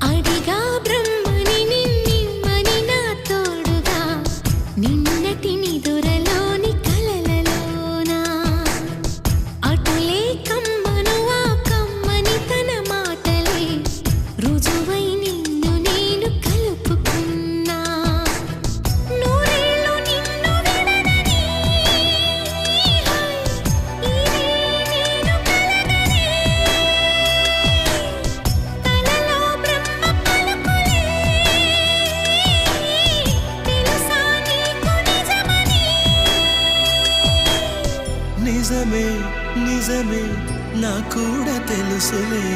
అడిగా బ్రహ్మని నిన్నిమ్మని నా తోడుగా నిన్నటి నిదురలోని కలలలోనా అటులే కమ్మను ఆ కమ్మని తన మాటలే రుజువై నిన్ను నేను కలుపుకున్నా నూరేళ్ళు నిన్ను విడనని ఇదే నేను కలగని తలలో బ్రహ్మ పలుకులే తెలుసా నీకు నిజమని నిజమే నిజమే నా కూడా తెలుసులే